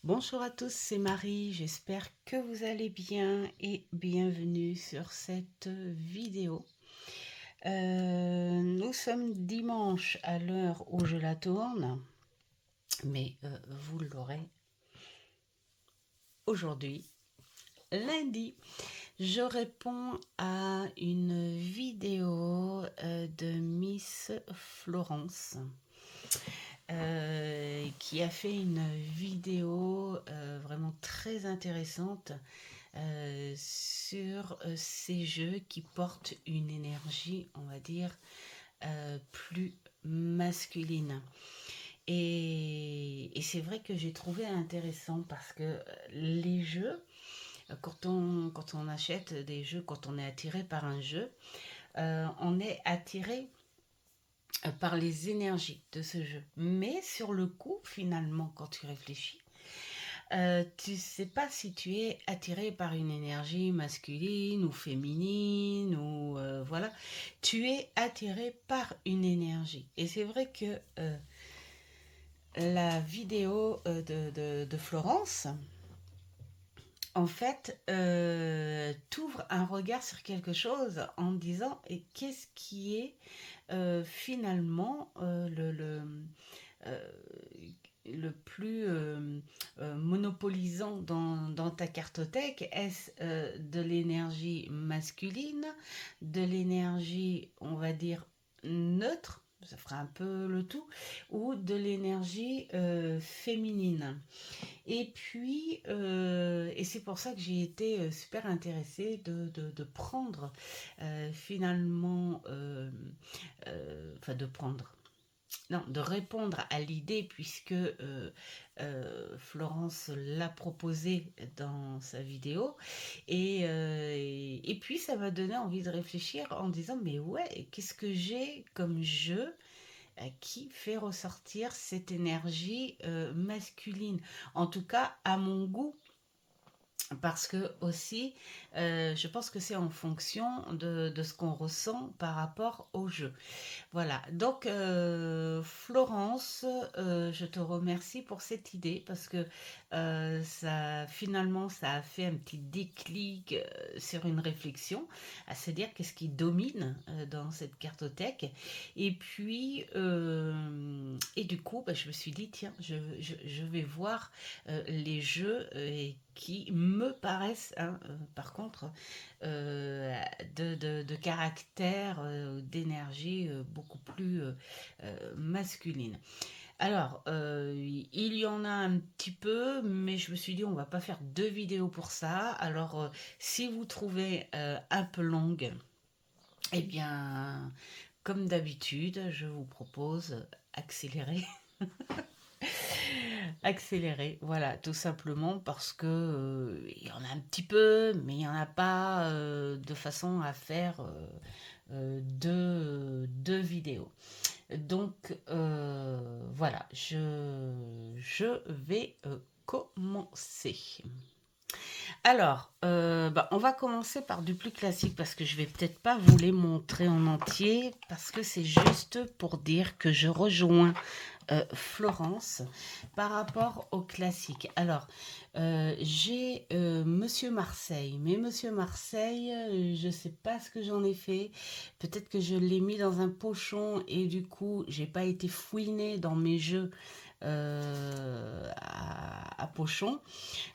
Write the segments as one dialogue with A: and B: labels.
A: Bonjour à tous, c'est Marie, j'espère que vous allez bien et bienvenue sur cette vidéo. Nous sommes dimanche à l'heure où je la tourne, mais vous l'aurez aujourd'hui, lundi. Je réponds à une vidéo de Miss Florence. Qui a fait une vidéo vraiment très intéressante sur ces jeux qui portent une énergie, on va dire, plus masculine. Et c'est vrai que j'ai trouvé intéressant parce que les jeux, quand on achète des jeux, quand on est attiré par un jeu, on est attiré par les énergies de ce jeu. Mais sur le coup, finalement, quand tu réfléchis, tu sais pas si tu es attiré par une énergie masculine ou féminine ou voilà. Tu es attiré par une énergie. Et c'est vrai que la vidéo de Florence, en fait, t'ouvre un regard sur quelque chose en disant et qu'est-ce qui est finalement euh, le plus monopolisant dans ta cartothèque? Est-ce de l'énergie masculine, de l'énergie, on va dire, neutre, ça fera un peu le tout, ou de l'énergie féminine? Et puis, et c'est pour ça que j'ai été super intéressée de prendre finalement, enfin de prendre, non, de répondre à l'idée puisque Florence l'a proposé dans sa vidéo et puis ça m'a donné envie de réfléchir en disant mais ouais, qu'est-ce que j'ai comme jeu qui fait ressortir cette énergie masculine, en tout cas à mon goût, parce que aussi, je pense que c'est en fonction de ce qu'on ressent par rapport au jeu. Voilà, donc Florence, je te remercie pour cette idée parce que ça, finalement, ça a fait un petit déclic sur une réflexion, à se dire qu'est-ce qui domine dans cette cartothèque. Et puis, et du coup, bah, je me suis dit, tiens, je vais voir les jeux qui me paraissent, hein, par contre, de caractère, d'énergie beaucoup plus masculine. Alors, il y en a un petit peu, mais je me suis dit, on va pas faire deux vidéos pour ça. Alors, si vous trouvez un peu longue, eh bien, comme d'habitude, je vous propose accélérer. Accélérer, voilà, tout simplement parce que il y en a un petit peu, mais il n'y en a pas de façon à faire deux vidéos. Donc voilà, je vais commencer. Alors, bah, on va commencer par du plus classique parce que je vais peut-être pas vous les montrer en entier parce que c'est juste pour dire que je rejoins Florence par rapport au classique. Alors, j'ai Monsieur Marseille, mais Monsieur Marseille, je sais pas ce que j'en ai fait. Peut-être que je l'ai mis dans un pochon et du coup, j'ai pas été fouinée dans mes jeux à pochon.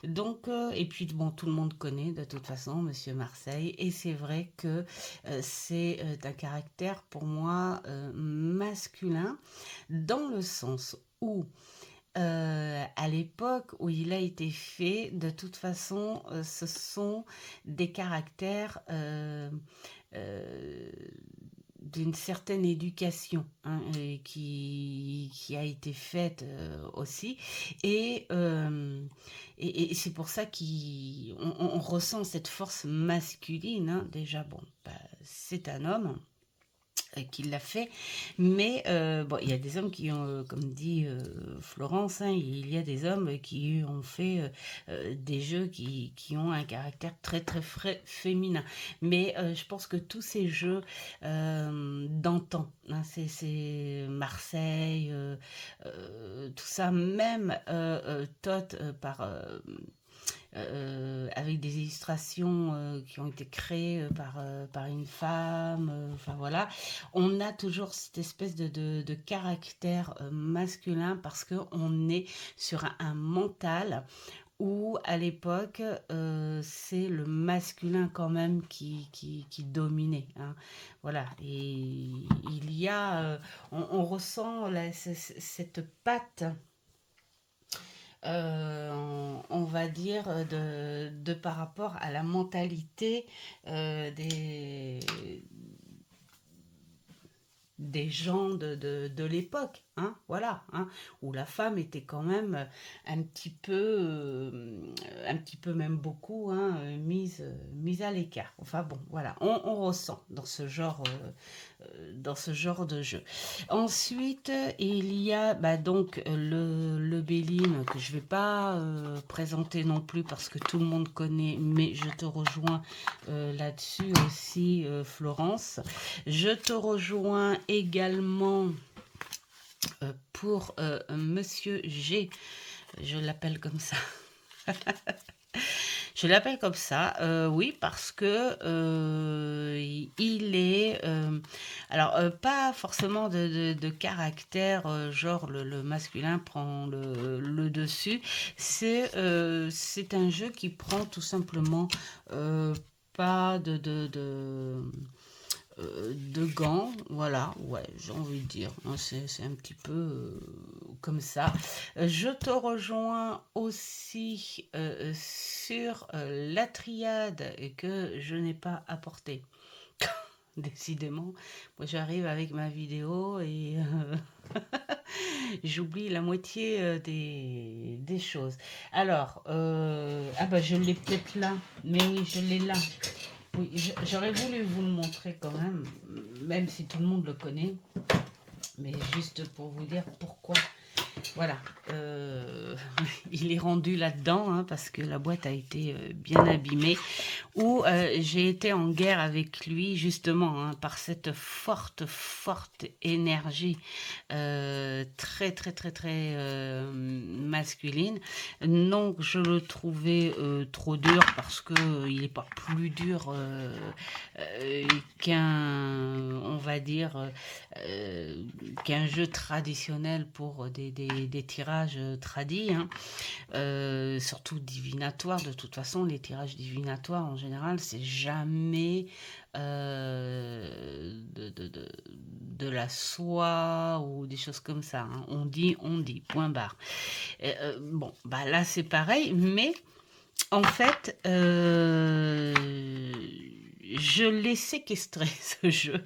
A: Donc, et puis bon, tout le monde connaît de toute façon Monsieur Marseille, et c'est vrai que c'est un caractère pour moi masculin, dans le sens où à l'époque où il a été fait, de toute façon, ce sont des caractères euh, d'une certaine éducation, hein, qui a été faite aussi. Et, euh, et c'est pour ça qu'on ressent cette force masculine, hein. Déjà, bon, bah, c'est un homme. qui l'a fait. Mais bon, il y a des hommes qui ont, comme dit Florence, hein, il y a des hommes qui ont fait des jeux qui ont un caractère très très féminin. Mais je pense que tous ces jeux d'antan, hein, c'est Marseille, tout ça, même Tot avec des illustrations qui ont été créées par une femme. Enfin voilà, on a toujours cette espèce de caractère masculin parce qu'on est sur un mental où à l'époque c'est le masculin quand même qui dominait, hein. Voilà, et il y a, on ressent cette patte on va dire, de par rapport à la mentalité des gens de l'époque, hein, voilà, hein, où la femme était quand même un petit peu même beaucoup, hein, mise à l'écart. Enfin bon, voilà, on ressent dans ce genre de jeu. Ensuite, il y a bah, donc le Béline que je vais pas présenter non plus parce que tout le monde connaît, mais je te rejoins là-dessus aussi, Florence. Je te rejoins également pour Monsieur G. Je l'appelle comme ça. Je l'appelle comme ça, oui, parce que il est, alors pas forcément de caractère, genre le masculin prend le dessus. C'est un jeu qui prend tout simplement pas de gants, voilà, ouais, j'ai envie de dire, hein, c'est un petit peu comme ça. Je te rejoins aussi sur la triade que je n'ai pas apportée. Décidément, moi j'arrive avec ma vidéo et j'oublie la moitié des choses. Alors, ah bah je l'ai peut-être là, mais oui, je l'ai là. Oui, j'aurais voulu vous le montrer quand même si tout le monde le connaît, mais juste pour vous dire pourquoi. Voilà, il est rendu là-dedans hein, parce que la boîte a été bien abîmée. Où j'ai été en guerre avec lui justement hein, par cette forte énergie très très très très masculine. Donc je le trouvais trop dur parce que il n'est pas plus dur on va dire qu'un jeu traditionnel pour des tirages tradis, hein. Surtout divinatoires. De toute façon, les tirages divinatoires en général, c'est jamais de la soie ou des choses comme ça, hein. On dit, point barre. Bon, bah là c'est pareil, mais en fait, je l'ai séquestré ce jeu.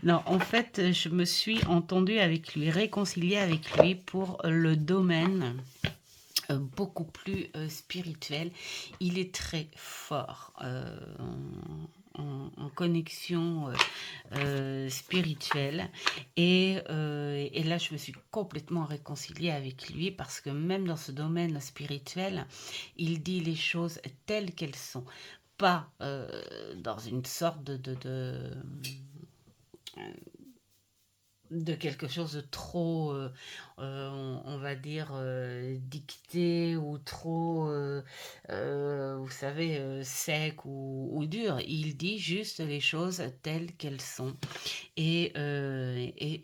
A: Non, en fait, je me suis entendue avec lui, réconciliée avec lui pour le domaine beaucoup plus spirituel. Il est très fort en connexion spirituelle. Et là, je me suis complètement réconciliée avec lui parce que même dans ce domaine spirituel, il dit les choses telles qu'elles sont. Pas dans une sorte de quelque chose de trop, on va dire, dicté ou trop, vous savez, sec ou dur. Il dit juste les choses telles qu'elles sont. Et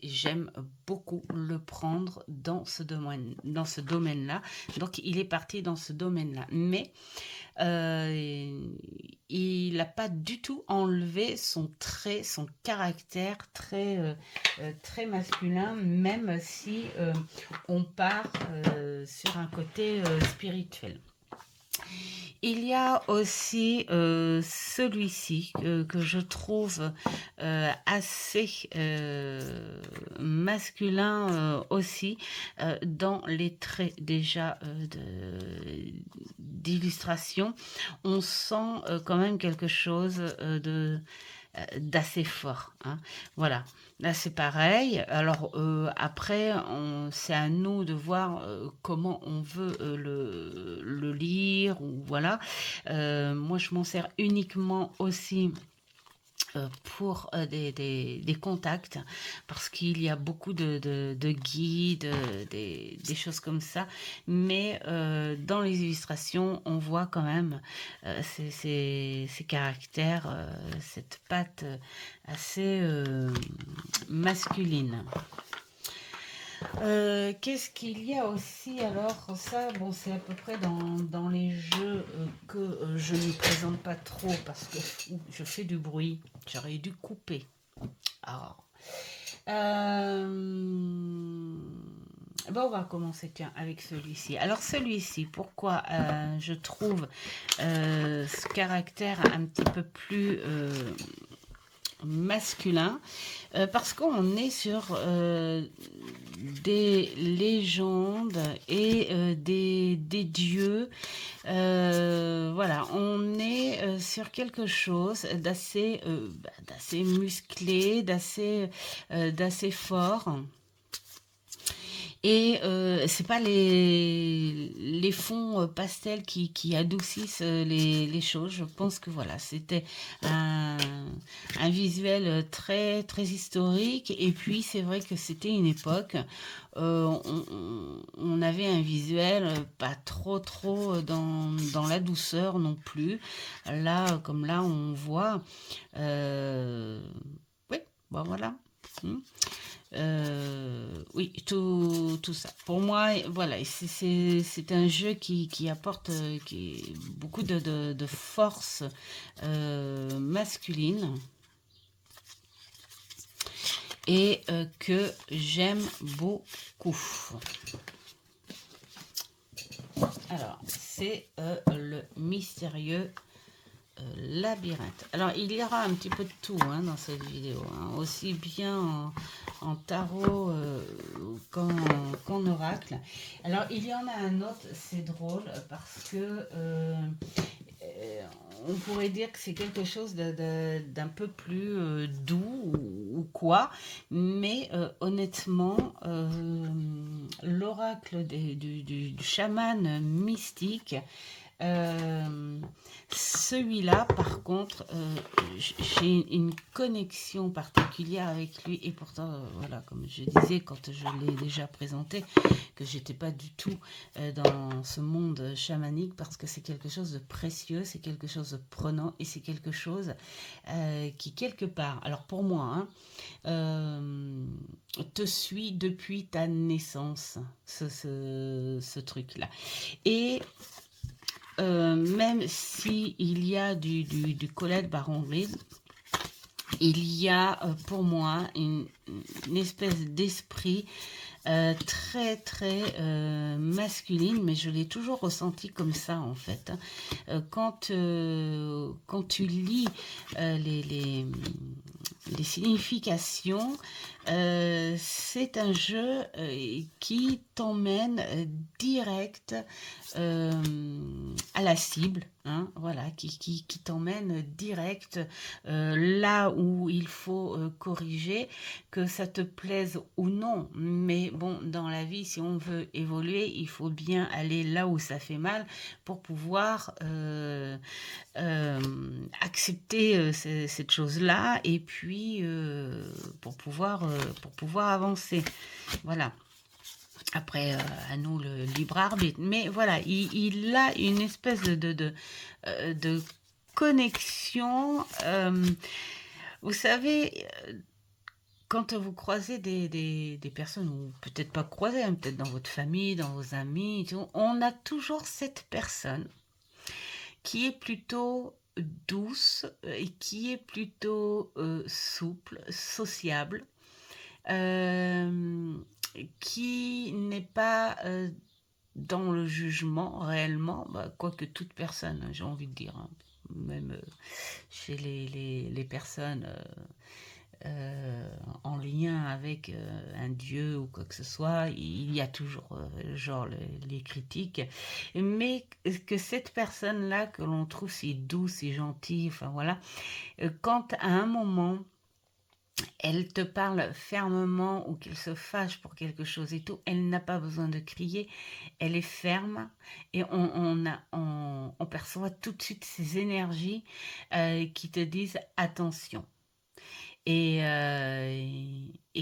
A: j'aime beaucoup le prendre dans ce domaine-là. Donc, il est parti dans ce domaine-là. Mais il n'a pas du tout enlevé son trait, son caractère très masculin, même si on part sur un côté spirituel. Il y a aussi celui-ci que je trouve assez masculin aussi dans les traits déjà d'illustration. On sent quand même quelque chose d'assez fort, hein. Voilà, là c'est pareil. Alors après, c'est à nous de voir comment on veut le lire, ou voilà. Moi, je m'en sers uniquement aussi pour des contacts, parce qu'il y a beaucoup de guides, des choses comme ça, mais dans les illustrations, on voit quand même ces caractères, cette patte assez masculine. Qu'est-ce qu'il y a aussi alors? Ça, bon, c'est à peu près dans les jeux que je ne présente pas trop parce que je fais du bruit. J'aurais dû couper. Alors, bon, on va commencer tiens, avec celui-ci. Alors celui-ci, pourquoi je trouve ce caractère un petit peu plus masculin, parce qu'on est sur des légendes et des dieux. Voilà, on est sur quelque chose d'assez musclé, d'assez fort. Et c'est pas les fonds pastels qui adoucissent les choses. Je pense que voilà, c'était un visuel très historique. Et puis c'est vrai que c'était une époque, on avait un visuel pas trop dans la douceur non plus. Là, comme là, on voit. Oui, bon voilà. Oui, tout ça. Pour moi, voilà, c'est un jeu qui apporte beaucoup de force masculine, et que j'aime beaucoup. Alors, c'est le mystérieux labyrinthe. Alors, il y aura un petit peu de tout dans cette vidéo, aussi bien en tarot qu'en oracle. Alors, il y en a un autre, c'est drôle, parce que on pourrait dire que c'est quelque chose d'un peu plus doux ou quoi, mais honnêtement, l'oracle du chaman mystique, celui-là, par contre, j'ai une connexion particulière avec lui, et pourtant, voilà, comme je disais quand je l'ai déjà présenté, que j'étais pas du tout dans ce monde chamanique, parce que c'est quelque chose de précieux, c'est quelque chose de prenant, et c'est quelque chose qui, quelque part, alors pour moi, te suit depuis ta naissance, ce truc-là. Et même s'il y a du Colette Baron-Reed, il y a pour moi une espèce d'esprit très masculine, mais je l'ai toujours ressenti comme ça en fait. Quand tu lis les significations, c'est un jeu qui t'emmène direct à la cible, voilà, qui t'emmène direct là où il faut corriger, que ça te plaise ou non. Mais bon, dans la vie, si on veut évoluer, il faut bien aller là où ça fait mal pour pouvoir accepter cette chose-là, et puis pour pouvoir avancer. Voilà. Après, à nous le libre arbitre. Mais voilà, il a une espèce de connexion. Vous savez, quand vous croisez des personnes, ou peut-être pas croisées, peut-être dans votre famille, dans vos amis, on a toujours cette personne qui est plutôt douce, et qui est plutôt souple, sociable, qui n'est pas dans le jugement réellement, quoique toute personne, j'ai envie de dire, même chez les personnes en lien avec un dieu ou quoi que ce soit, il y a toujours genre les critiques, mais que cette personne-là que l'on trouve si douce, si gentille, enfin voilà, quand à un moment elle te parle fermement ou qu'elle se fâche pour quelque chose et tout, elle n'a pas besoin de crier, elle est ferme et on perçoit tout de suite ces énergies qui te disent attention. Et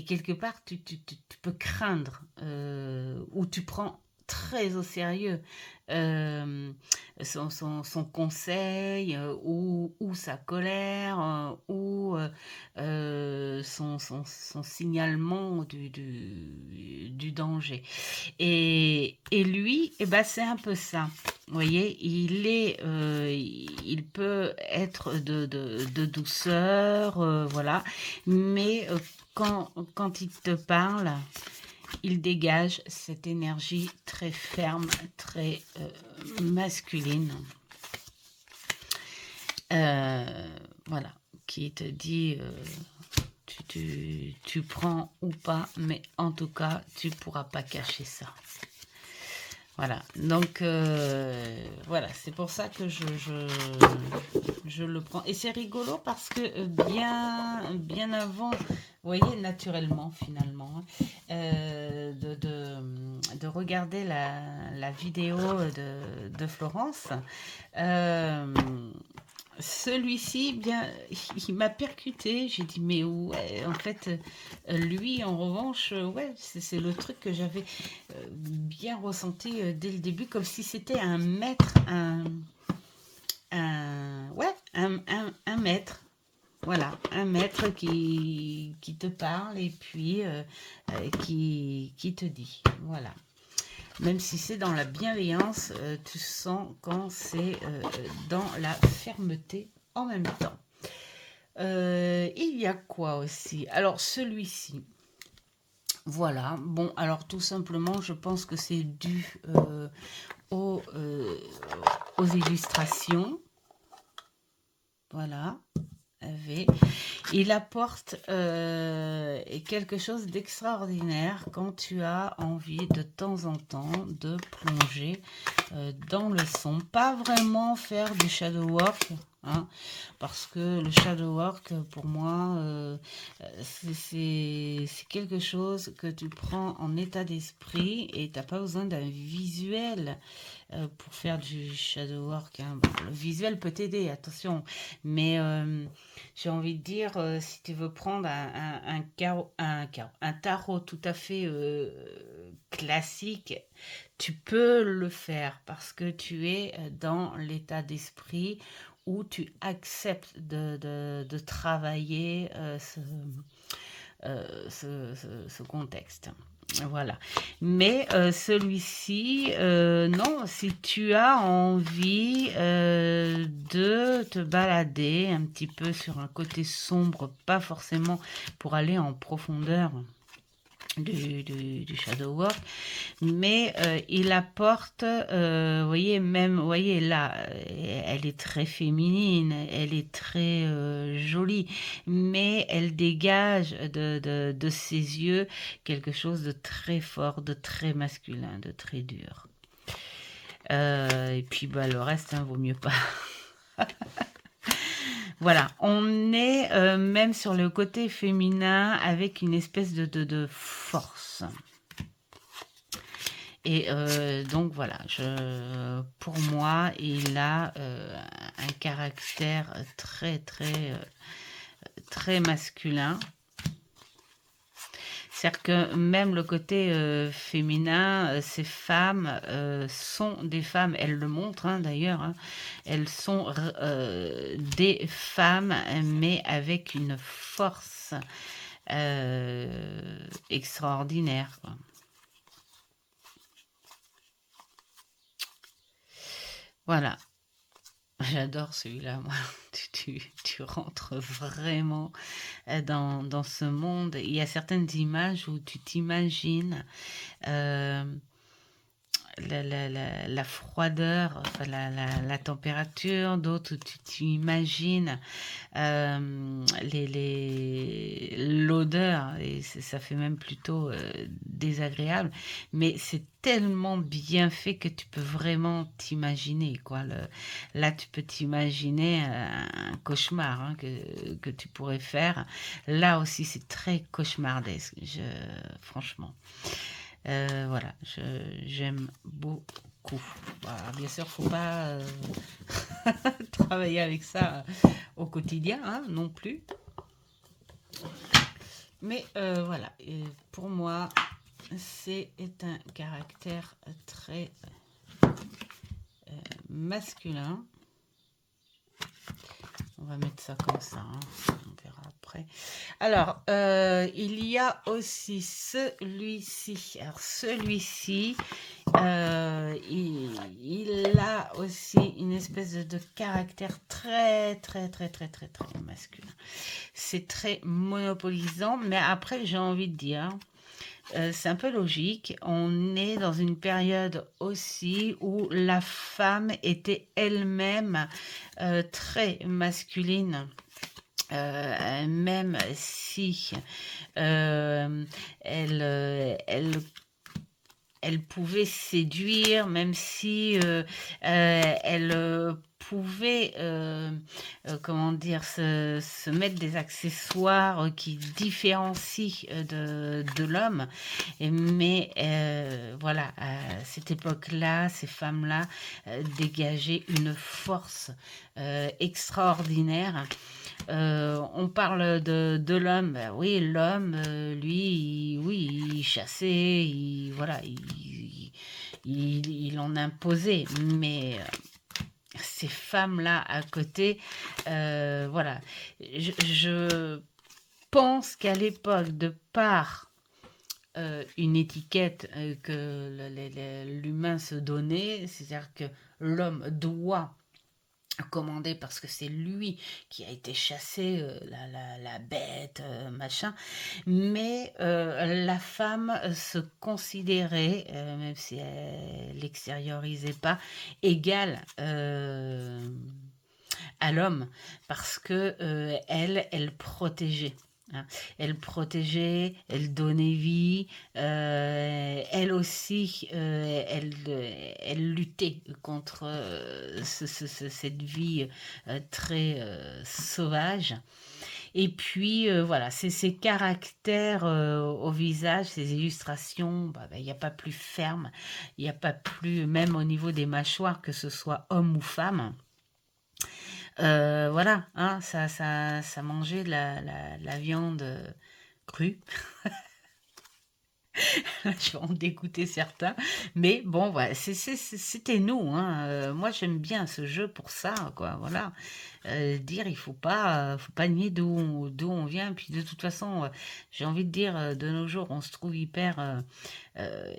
A: quelque part, tu peux craindre ou tu prends très au sérieux euh, son conseil ou sa colère ou son signalement du danger. Et lui, eh ben, c'est un peu ça. Vous voyez, il peut être de douceur, voilà, mais quand il te parle, il dégage cette énergie très ferme, très masculine. Voilà, qui te dit tu prends ou pas, mais en tout cas, tu pourras pas cacher ça. Voilà, donc voilà, c'est pour ça que je le prends. Et c'est rigolo parce que bien avant, vous voyez, naturellement finalement, de regarder la vidéo de Florence, euh, celui-ci, bien, il m'a percuté. J'ai dit, mais ouais, en fait, lui, en revanche, ouais, c'est le truc que j'avais bien ressenti dès le début, comme si c'était un maître, ouais, un maître. Voilà, un maître qui te parle et puis qui te dit. Voilà. Même si c'est dans la bienveillance, tu sens quand c'est dans la fermeté en même temps. Il y a quoi aussi? Alors celui-ci, voilà. Bon, alors tout simplement, je pense que c'est dû aux, euh, aux illustrations. Voilà. Il apporte quelque chose d'extraordinaire quand tu as envie de temps en temps de plonger dans le son. Pas vraiment faire du shadow work, hein, parce que le shadow work, pour moi, c'est quelque chose que tu prends en état d'esprit et tu n'as pas besoin d'un visuel pour faire du shadow work. Hein. Bon, le visuel peut t'aider, attention, mais j'ai envie de dire, si tu veux prendre un tarot tout à fait classique, tu peux le faire parce que tu es dans l'état d'esprit où tu acceptes de travailler ce contexte. Voilà. Mais celui-ci, non, si tu as envie de te balader un petit peu sur un côté sombre, pas forcément pour aller en profondeur du shadow work, mais il apporte, voyez, même, voyez là, elle est très féminine, elle est très jolie, mais elle dégage de ses yeux quelque chose de très fort, de très masculin, de très dur. Et puis bah, le reste, hein, vaut mieux pas. Voilà, on est même sur le côté féminin avec une espèce de force. Et donc voilà, pour moi, il a un caractère très masculin. C'est-à-dire que même le côté féminin, ces femmes sont des femmes, elles le montrent hein, d'ailleurs, hein, elles sont des femmes, mais avec une force extraordinaire. Quoi. Voilà. J'adore celui-là, moi. Tu rentres vraiment dans ce monde. Il y a certaines images où tu t'imagines la froideur, enfin la température, d'autres tu imagines l'odeur, et ça fait même plutôt désagréable, mais c'est tellement bien fait que tu peux vraiment t'imaginer, quoi. Là, tu peux t'imaginer un cauchemar hein, que tu pourrais faire. Là aussi, c'est très cauchemardesque, franchement. Voilà, j'aime beaucoup. Voilà, bien sûr, faut pas travailler avec ça au quotidien, hein, non plus. Mais voilà, et pour moi, c'est un caractère très masculin. On va mettre ça comme ça, hein, on verra après. Alors, il y a aussi celui-ci. Alors, celui-ci, il a aussi une espèce de caractère très, très, très, très, très, très masculin. C'est très monopolisant, mais après, j'ai envie de dire, c'est un peu logique. On est dans une période aussi où la femme était elle-même très masculine. Même si elle pouvait séduire, même si elle pouvait, comment dire, se mettre des accessoires qui différencient de l'homme. Mais voilà, à cette époque-là, ces femmes-là dégageaient une force extraordinaire. On parle de l'homme. Ben oui, l'homme, lui, oui, il chassait, voilà, il en imposait. Mais ces femmes-là à côté, voilà. Je pense qu'à l'époque, de par une étiquette que l'humain se donnait, c'est-à-dire que l'homme doit commander parce que c'est lui qui a été chassé, la bête, machin. Mais la femme se considérait, même si elle l'extériorisait pas, égale à l'homme parce que elle protégeait. Hein. Elle protégeait, elle donnait vie, elle aussi, elle luttait contre cette vie très sauvage. Et puis voilà, c'est ces caractères au visage, ces illustrations, il n'y a pas plus ferme, il n'y a pas plus, même au niveau des mâchoires, que ce soit homme ou femme. Voilà, hein, ça mangeait la viande crue. Je vais en dégoûter certains. Mais bon, voilà, c'était nous. Hein. Moi, j'aime bien ce jeu pour ça, quoi. Voilà. Dire, il faut pas nier d'où on vient. Puis de toute façon, j'ai envie de dire, de nos jours, on se trouve hyper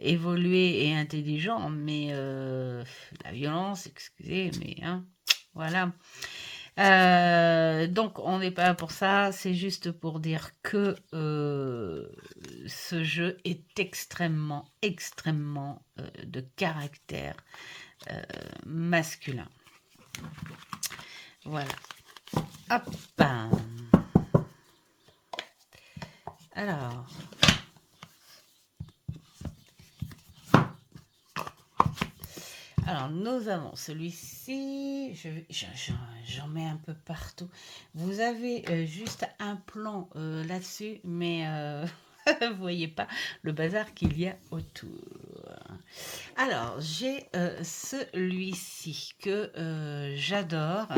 A: évolué et intelligent. Mais la violence, excusez, mais hein, voilà. Donc on n'est pas là pour ça, c'est juste pour dire que ce jeu est extrêmement, extrêmement de caractère masculin. Voilà. Hop. Alors. Alors, nous avons celui-ci. J'en mets un peu partout. Vous avez juste un plan là-dessus, mais vous voyez pas le bazar qu'il y a autour. Alors, j'ai celui-ci que j'adore,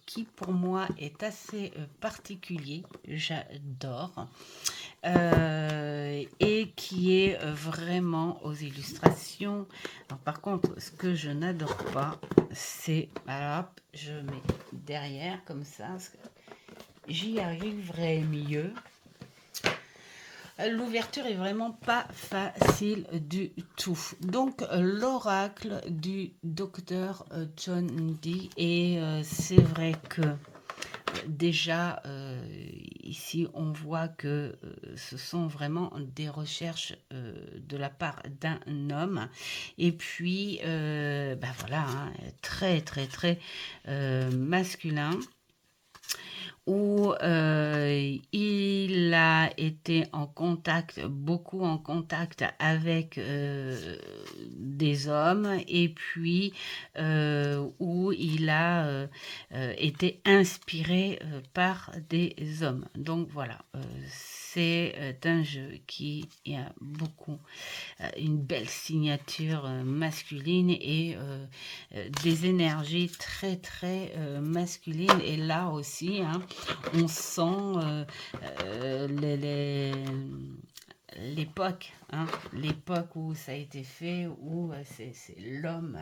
A: qui pour moi est assez particulier. J'adore. Et qui est vraiment aux illustrations. Alors, par contre, ce que je n'adore pas, c'est... Alors, hop, je mets derrière, comme ça. J'y arriverai mieux. L'ouverture est vraiment pas facile du tout. Donc, l'oracle du docteur John Dee. Et c'est vrai que déjà, ici, on voit que ce sont vraiment des recherches de la part d'un homme. Et puis, bah voilà, hein, très, très, très masculin où il a été en contact, beaucoup en contact avec des hommes et puis où il a été inspiré par des hommes. Donc voilà, c'est un jeu qui a beaucoup une belle signature masculine et des énergies très très masculines. Et là aussi, hein, on sent l'époque, hein, l'époque où ça a été fait, où c'est l'homme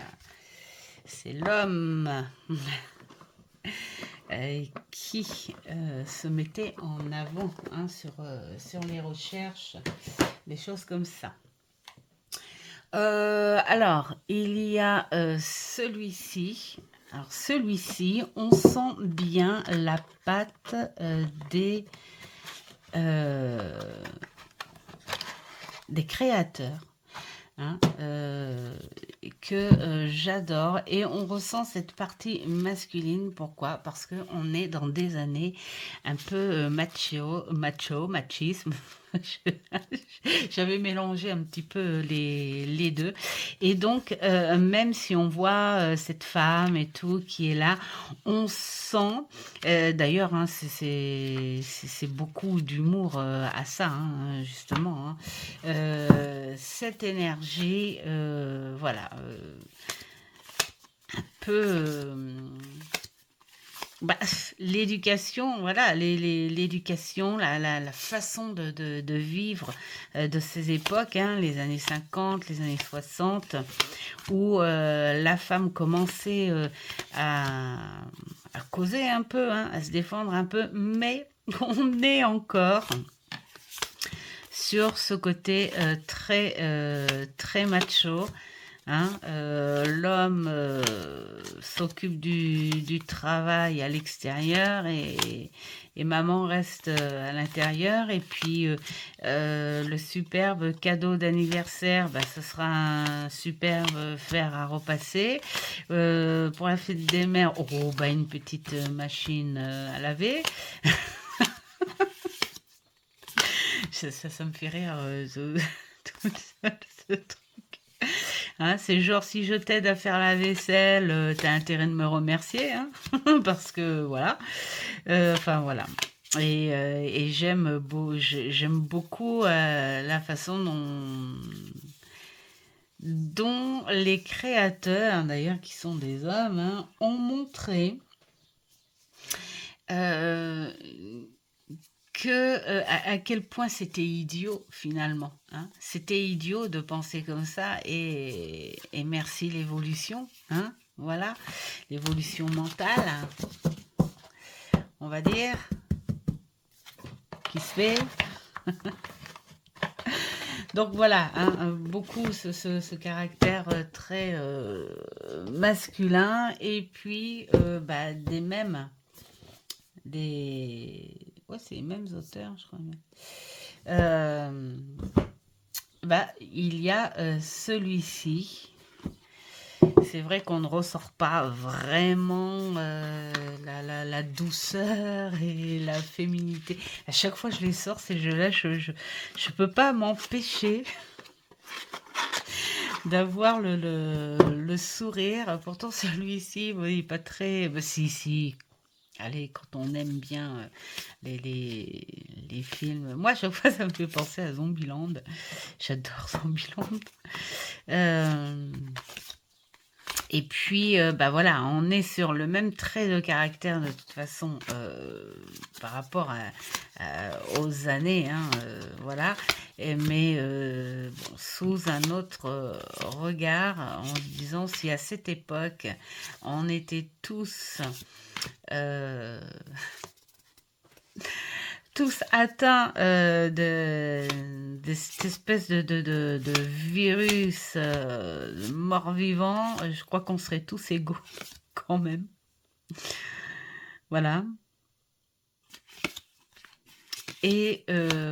A: qui se mettait en avant, hein, sur les recherches, des choses comme ça. Alors, il y a celui-ci. Alors, celui-ci, on sent bien la patte euh, des créateurs, hein, que j'adore. Et on ressent cette partie masculine. Pourquoi? Parce qu'on est dans des années un peu machisme. J'avais mélangé un petit peu les deux. Et donc, même si on voit cette femme et tout qui est là, on sent, d'ailleurs, hein, c'est beaucoup d'humour à ça, hein, justement, hein, cette énergie, voilà, un peu... bah, l'éducation, voilà, l'éducation, la façon de vivre de ces époques, hein, les années 50, les années 60, où la femme commençait à causer un peu, hein, à se défendre un peu, mais on est encore sur ce côté très macho. Hein, l'homme s'occupe du travail à l'extérieur et maman reste à l'intérieur. Et puis le superbe cadeau d'anniversaire, bah, ce sera un superbe fer à repasser. Pour la fête des mères, oh, bah, une petite machine à laver. Ça me fait rire tout ce truc. Hein, c'est genre, si je t'aide à faire la vaisselle, t'as intérêt de me remercier, hein, parce que voilà. Enfin voilà. Et j'aime beaucoup la façon dont les créateurs, d'ailleurs qui sont des hommes, hein, ont montré euh, que à quel point c'était idiot finalement, hein. C'était idiot de penser comme ça et merci l'évolution, hein, voilà, l'évolution mentale, hein, on va dire, qui se fait. Donc voilà, hein, beaucoup ce caractère très masculin et puis bah, des mêmes, ouais, c'est les mêmes auteurs, je crois bien. Bah, il y a celui-ci. C'est vrai qu'on ne ressort pas vraiment la douceur et la féminité. À chaque fois que je les sors, ces jeux-là, je peux pas m'empêcher d'avoir le sourire. Pourtant, celui-ci, bon, il n'est pas très... Bah, si. Allez, quand on aime bien les films. Moi, à chaque fois, ça me fait penser à Zombieland. J'adore Zombieland. Et puis, bah voilà, on est sur le même trait de caractère de toute façon par rapport aux années, hein, voilà. Mais bon, sous un autre regard, en disant si à cette époque, on était tous atteints de cette espèce de virus mort-vivant, je crois qu'on serait tous égaux quand même. Voilà. Et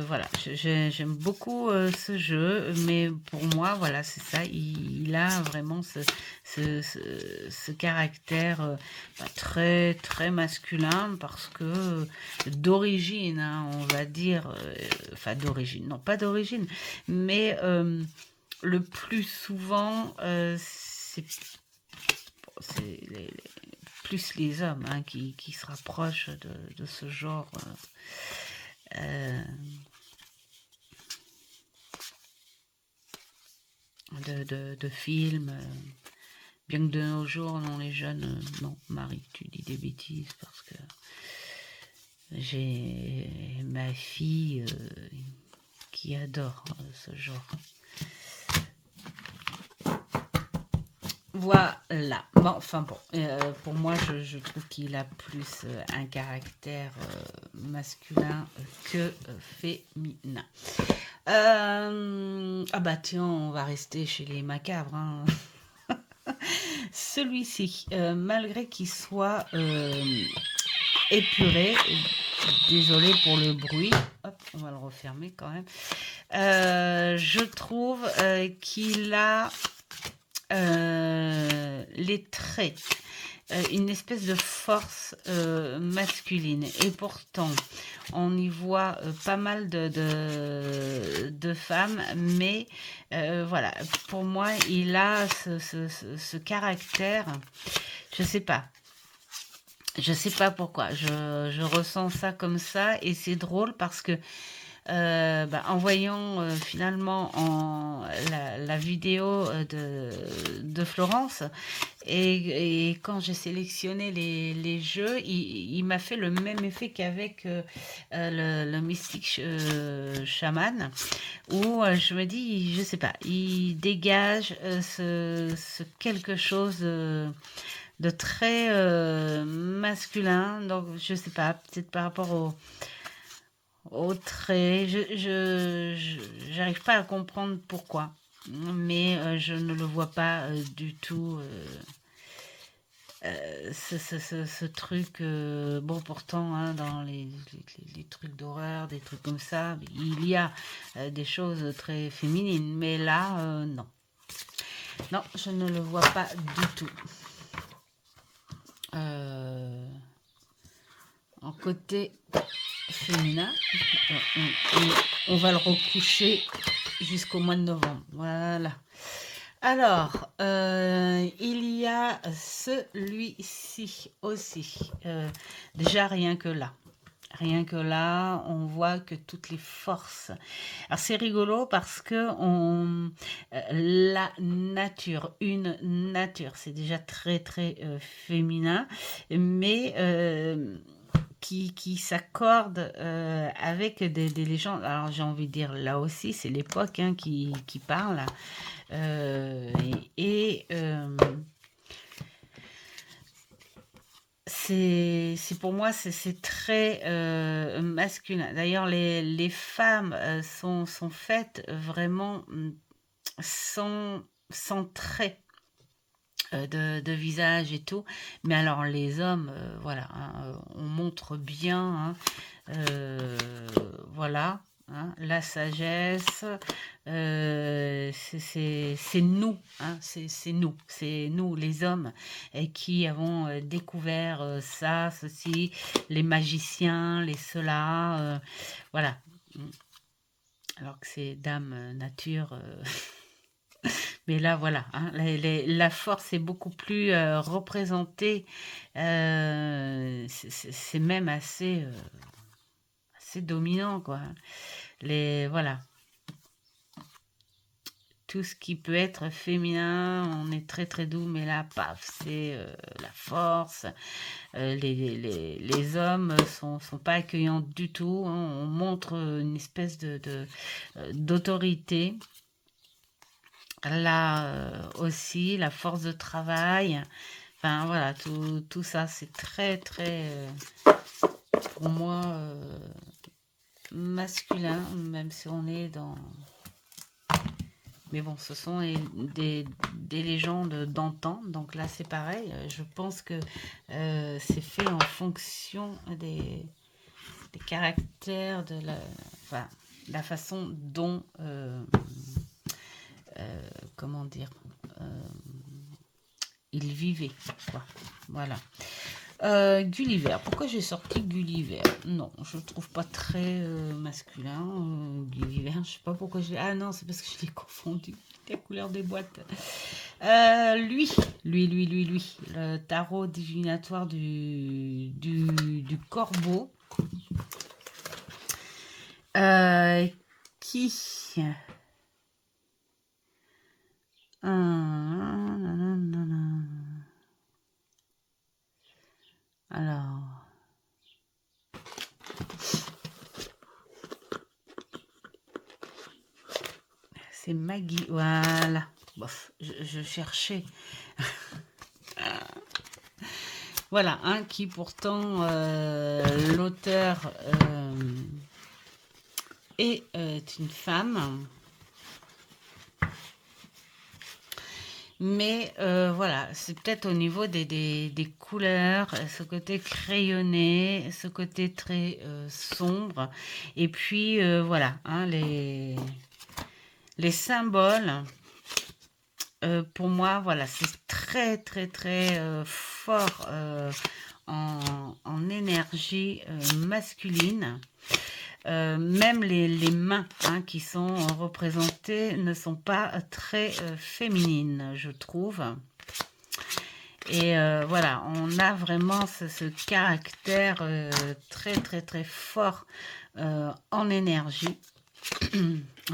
A: voilà, j'aime beaucoup ce jeu, mais pour moi, voilà, c'est ça, il a vraiment ce caractère très, très masculin parce que d'origine, hein, on va dire, enfin d'origine, non pas d'origine, mais le plus souvent, c'est plus les hommes hein, qui se rapprochent de ce genre. Euh, de films. Bien que de nos jours, non, les jeunes, non, Marie, tu dis des bêtises parce que j'ai ma fille qui adore ce genre. Voilà. Bon, enfin bon, pour moi, je trouve qu'il a plus un caractère masculin que féminin. Ah bah tiens, on va rester chez les macabres. Hein. Celui-ci, malgré qu'il soit épuré, désolé pour le bruit, hop, on va le refermer quand même, je trouve qu'il a les traits, une espèce de force masculine. Et pourtant, on y voit pas mal de femmes, mais voilà, pour moi, il a ce caractère, je sais pas. Je sais pas pourquoi, je ressens ça comme ça et c'est drôle parce que en voyant finalement la vidéo de Florence et quand j'ai sélectionné les jeux, il m'a fait le même effet qu'avec le Mystic Shaman où je me dis, je sais pas, il dégage ce quelque chose de très masculin, donc je sais pas, peut-être par rapport au trait, j'arrive pas à comprendre pourquoi, mais je ne le vois pas du tout. Ce truc, bon pourtant hein, dans les trucs d'horreur, des trucs comme ça, il y a des choses très féminines, mais là, non. Non, je ne le vois pas du tout. En côté féminin, on va le recoucher jusqu'au mois de novembre. Voilà. Alors, il y a celui-ci aussi. Déjà, rien que là. Rien que là, on voit que toutes les forces. Alors c'est rigolo parce que la nature, une nature, c'est déjà très très féminin, mais qui s'accorde avec des légendes. Alors j'ai envie de dire là aussi, c'est l'époque hein, qui parle. C'est pour moi c'est très masculin. D'ailleurs les femmes sont faites vraiment sans traits de visage et tout. Mais alors les hommes, voilà, hein, on montre bien, hein, euh, voilà, hein, la sagesse, c'est nous, hein, c'est nous les hommes qui avons découvert ça, ceci, les magiciens, les cela, voilà. Alors que c'est Dame Nature. Mais là, voilà, hein, la force est beaucoup plus représentée. C'est même assez dominant, quoi. Voilà, tout ce qui peut être féminin, on est très très doux, mais là, paf, c'est la force. Les hommes sont pas accueillants du tout, hein, on montre une espèce d'autorité. Là aussi, la force de travail. Enfin voilà, tout ça, c'est très très, pour moi, masculin, même si on est dans... Mais bon, ce sont des légendes d'antan, donc là c'est pareil. Je pense que c'est fait en fonction des des caractères, enfin, la façon dont, comment dire, il vivait, quoi. Voilà. Gulliver. Pourquoi j'ai sorti Gulliver? Non, je le trouve pas très masculin. Gulliver, je sais pas pourquoi j'ai... Ah non, c'est parce que je l'ai confondu. La couleur des boîtes. Lui. Le tarot divinatoire du corbeau. Qui... Alors... C'est Maggie, voilà. Bof, je cherchais. Voilà, qui pourtant, l'auteur est une femme. Mais voilà, c'est peut-être au niveau des couleurs, ce côté crayonné, ce côté très sombre. Et puis voilà, les symboles, pour moi, voilà, c'est très très très fort en énergie masculine. Même les mains qui sont représentées ne sont pas très féminines, je trouve. Et voilà, on a vraiment ce caractère très très très fort en énergie.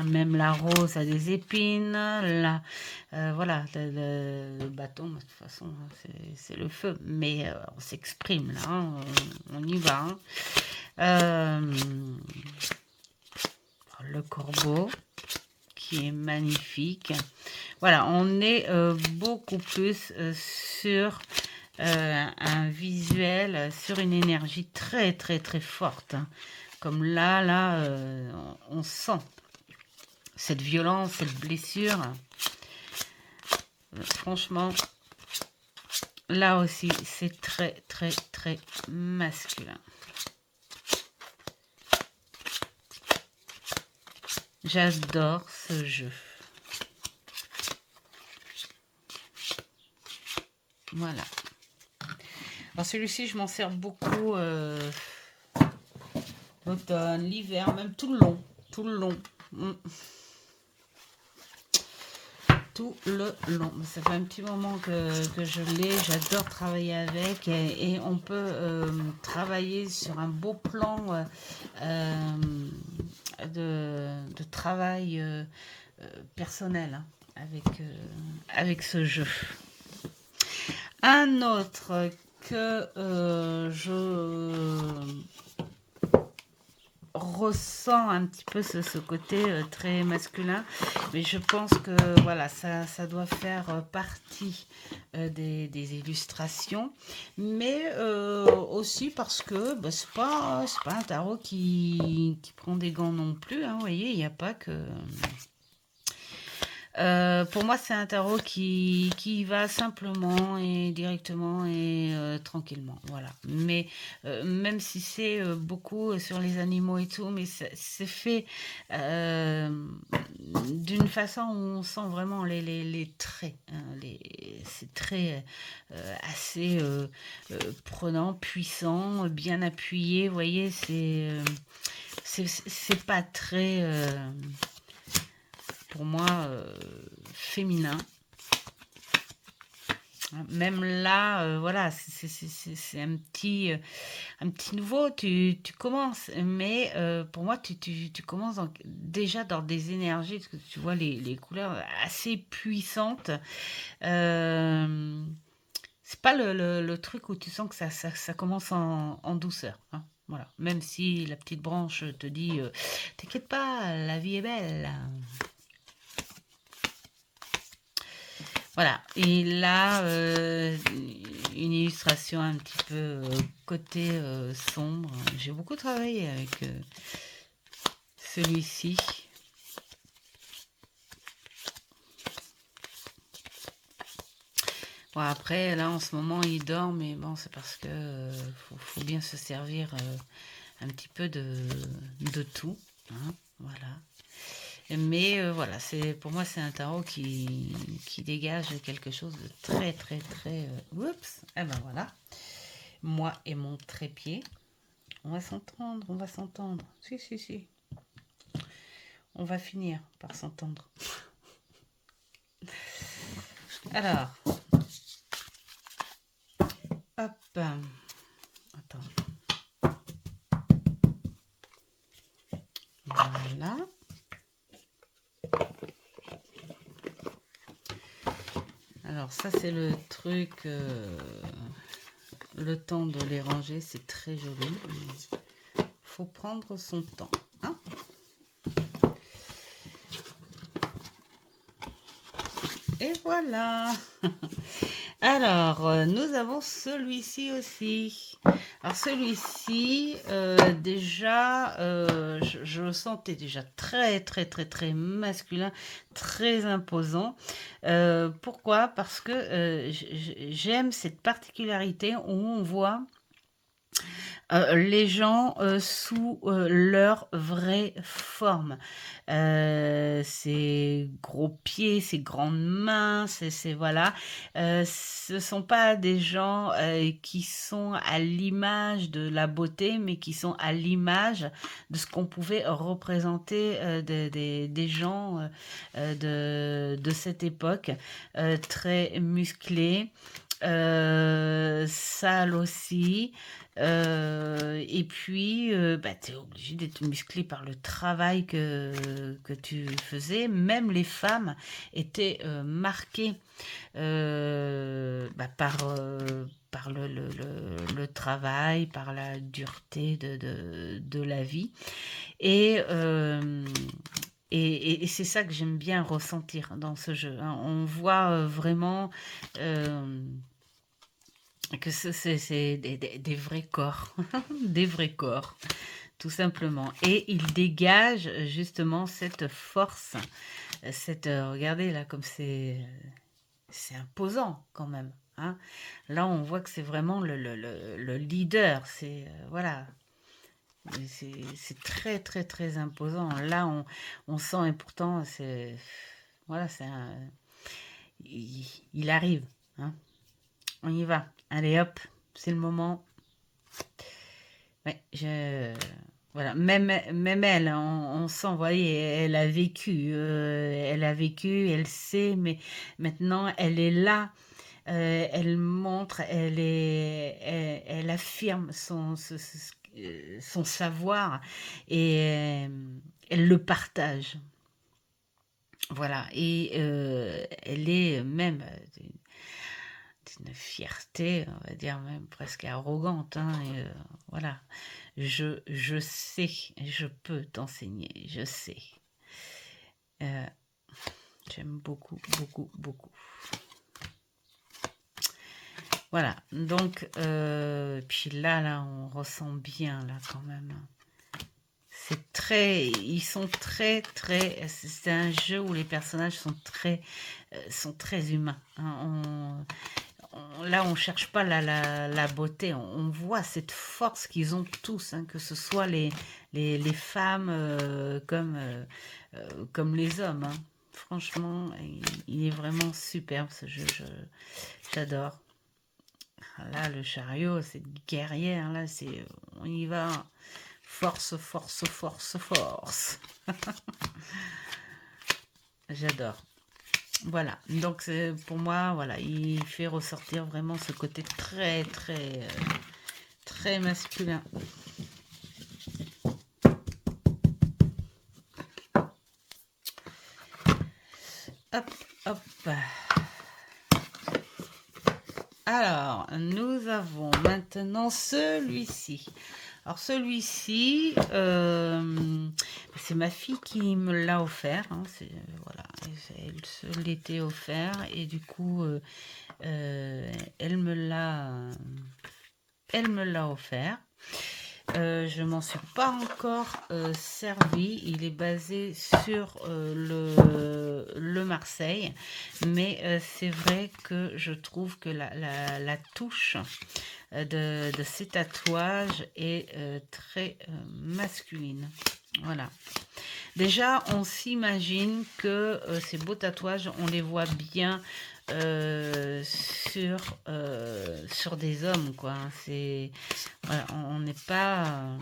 A: Même la rose a des épines, voilà, le bâton, de toute façon, c'est le feu, mais on s'exprime là, on y va. Le corbeau, qui est magnifique. Voilà, on est beaucoup plus sur un visuel, sur une énergie très très très forte. Comme là, on sent cette violence, cette blessure. Franchement, là aussi, c'est très très très masculin. J'adore ce jeu. Voilà. Alors celui-ci, je m'en sers beaucoup l'automne, l'hiver, même tout le long. Tout le long. Tout le long. Ça fait un petit moment que je l'ai. J'adore travailler avec et on peut travailler sur un beau plan de travail personnel avec ce jeu. Un autre que je ressens un petit peu ce côté très masculin, mais je pense que voilà, ça doit faire partie des illustrations, mais aussi parce que bah, c'est pas un tarot qui prend des gants non plus, vous voyez, il n'y a pas que... pour moi, c'est un tarot qui va simplement et directement et tranquillement, voilà. Mais même si c'est beaucoup sur les animaux et tout, mais c'est fait d'une façon où on sent vraiment les traits, c'est très assez prenant, puissant, bien appuyé, vous voyez, c'est pas très... pour moi, féminin. Même là, voilà, c'est un petit nouveau, tu commences, mais pour moi, tu commences déjà dans des énergies, parce que tu vois les couleurs assez puissantes. C'est pas le truc où tu sens que ça commence en douceur. Voilà. Même si la petite branche te dit, t'inquiète pas, la vie est belle. Voilà, et là, une illustration un petit peu côté sombre. J'ai beaucoup travaillé avec celui-ci. Bon, après, là, en ce moment, il dort, mais bon, c'est parce que faut bien se servir un petit peu de tout, hein, voilà. Mais voilà, pour moi, c'est un tarot qui dégage quelque chose de très, très, très... oups, eh ben voilà. Moi et mon trépied, on va s'entendre, on va s'entendre. Si, si, si. On va finir par s'entendre. Alors, hop. Attends. Voilà. Alors ça c'est le truc, le temps de les ranger, c'est très joli. Faut prendre son temps, hein. Et voilà. Alors, nous avons celui-ci aussi. Alors celui-ci, déjà, je le sentais déjà très, très, très, très masculin, très imposant. Pourquoi? Parce que j'aime cette particularité où on voit les gens sous leur vraie forme. Ces gros pieds, ces grandes mains, voilà. Ce sont pas des gens qui sont à l'image de la beauté, mais qui sont à l'image de ce qu'on pouvait représenter des gens de cette époque, très musclés, sales aussi. Et puis, bah, tu es obligé d'être musclé par le travail que tu faisais. Même les femmes étaient marquées bah, par le travail, par la dureté de la vie. Et, et c'est ça que j'aime bien ressentir dans ce jeu, hein. On voit vraiment... que c'est des vrais corps, des vrais corps, tout simplement. Et il dégage justement cette force, regardez là comme c'est imposant quand même, hein. Là on voit que c'est vraiment le leader, c'est voilà, c'est très très très imposant. Là on sent et pourtant c'est voilà, il arrive, hein. On y va. Allez hop, c'est le moment. Ouais, voilà, même elle, on sent, vous voyez, elle a vécu, elle sait, mais maintenant elle est là, elle montre, elle affirme son savoir et elle le partage. Voilà, et elle est même d'une fierté, on va dire même presque arrogante, hein, et, voilà, je sais, je peux t'enseigner, je sais. Euh, J'aime beaucoup, beaucoup, beaucoup. Voilà, donc, puis là, on ressent bien, là, quand même. Ils sont très, très, c'est un jeu où les personnages sont très humains, hein. Là, on cherche pas la beauté, on voit cette force qu'ils ont tous, hein, que ce soit les femmes comme les hommes, hein. Franchement, il est vraiment superbe ce jeu, j'adore. Là, le chariot, cette guerrière, là, on y va, force, force, force, force. J'adore. Voilà, donc pour moi, voilà, il fait ressortir vraiment ce côté très, très, très masculin. Hop, hop. Alors, nous avons maintenant celui-ci. Alors celui-ci, c'est ma fille qui me l'a offert, hein, voilà, elle se l'était offert et du coup, elle me l'a offert. Je m'en suis pas encore servi. Il est basé sur le Marseille, mais c'est vrai que je trouve que la touche de ces tatouages est très masculine. Voilà. Déjà, on s'imagine que ces beaux tatouages, on les voit bien sur des hommes, quoi. Voilà, on n'est pas...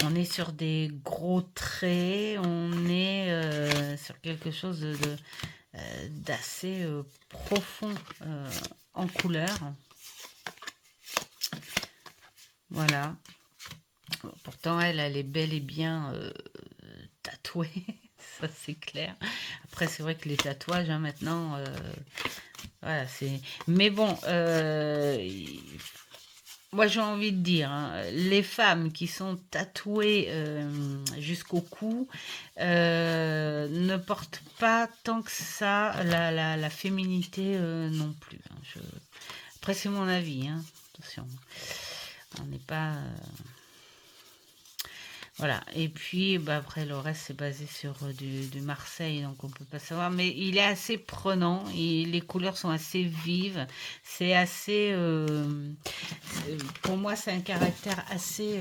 A: on est sur des gros traits, on est sur quelque chose d'assez profond en couleur. Voilà. Pourtant, elle est bel et bien tatouée, ça c'est clair. Après, c'est vrai que les tatouages, hein, maintenant, voilà, c'est... Mais bon, moi j'ai envie de dire, hein, les femmes qui sont tatouées jusqu'au cou ne portent pas tant que ça la féminité non plus. Hein. Après, c'est mon avis, hein. Attention. On n'est pas... Voilà, et puis bah, après le reste c'est basé sur du Marseille, donc on peut pas savoir, mais il est assez prenant, les couleurs sont assez vives, c'est assez, pour moi c'est un caractère assez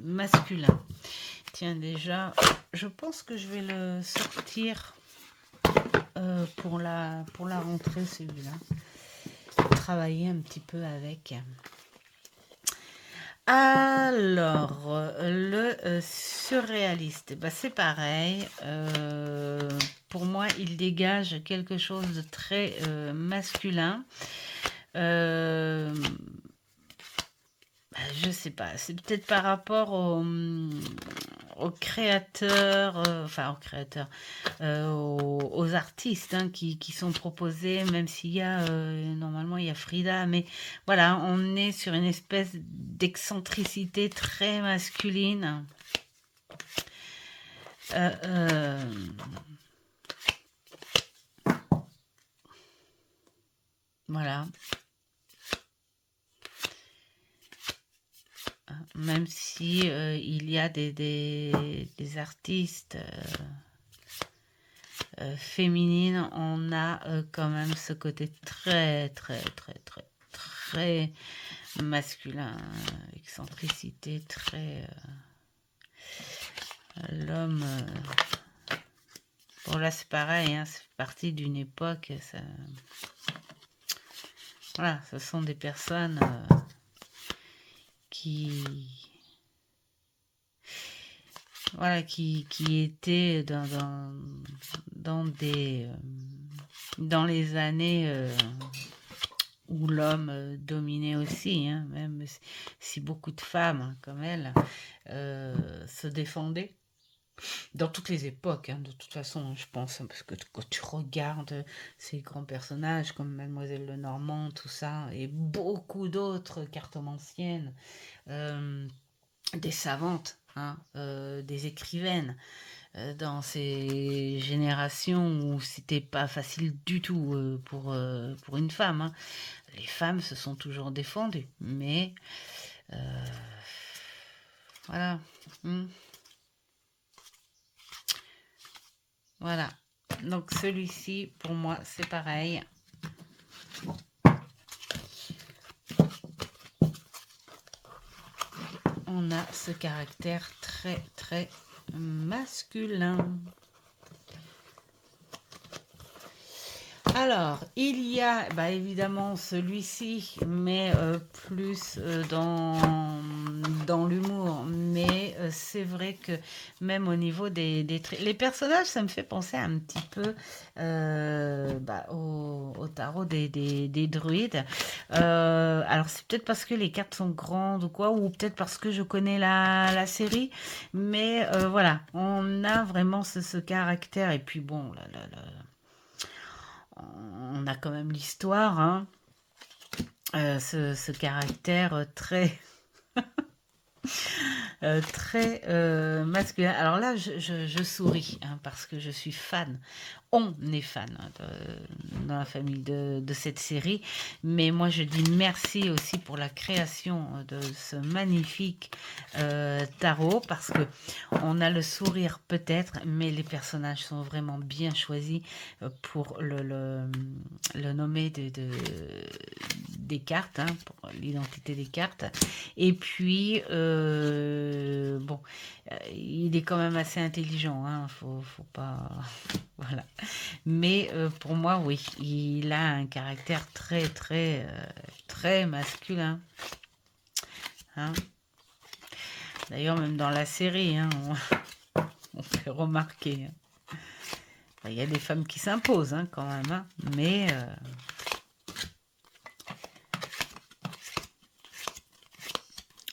A: masculin. Tiens déjà, je pense que je vais le sortir pour la rentrée celui-là, travailler un petit peu avec. Alors, le surréaliste, bah, c'est pareil. Pour moi, il dégage quelque chose de très masculin. Je sais pas, c'est peut-être par rapport aux créateurs, aux artistes hein, qui sont proposés, même s'il y a, normalement, il y a Frida, mais voilà, on est sur une espèce d'excentricité très masculine. Voilà. Même si il y a des artistes féminines, on a quand même ce côté très, très, très, très, très masculin, excentricité, très... l'homme... bon là c'est pareil, hein, c'est parti d'une époque, ça... Voilà, ce sont des personnes qui... Voilà, qui étaient dans les années où l'homme dominait aussi, hein, même si beaucoup de femmes hein, comme elle se défendaient dans toutes les époques, hein, de toute façon, je pense, hein, parce que quand tu regardes ces grands personnages comme Mademoiselle Lenormand, tout ça, et beaucoup d'autres cartomanciennes, des savantes, hein, des écrivaines, dans ces générations où c'était pas facile du tout pour une femme. Hein. Les femmes se sont toujours défendues, mais voilà. Voilà. Donc celui-ci, pour moi, c'est pareil. On a ce caractère très, très masculin. Alors, il y a bah, évidemment celui-ci, mais plus dans l'humour. Mais c'est vrai que même au niveau des traits, les personnages, ça me fait penser un petit peu au tarot des druides. Alors, c'est peut-être parce que les cartes sont grandes ou quoi, ou peut-être parce que je connais la série. Mais voilà, on a vraiment ce caractère. Et puis bon, on a quand même l'histoire, hein, ce caractère très très masculin. Alors là, je souris hein, parce que je suis fan. On est fan hein, dans la famille de cette série. Mais moi, je dis merci aussi pour la création de ce magnifique tarot parce que on a le sourire peut-être, mais les personnages sont vraiment bien choisis pour le nommer des cartes, hein, pour l'identité des cartes. Et puis, bon, il est quand même assez intelligent, hein, faut pas... Voilà. Mais pour moi, oui, il a un caractère très masculin. Hein. D'ailleurs, même dans la série, hein, on fait remarquer. Hein. Enfin, il y a des femmes qui s'imposent hein, quand même, hein, mais...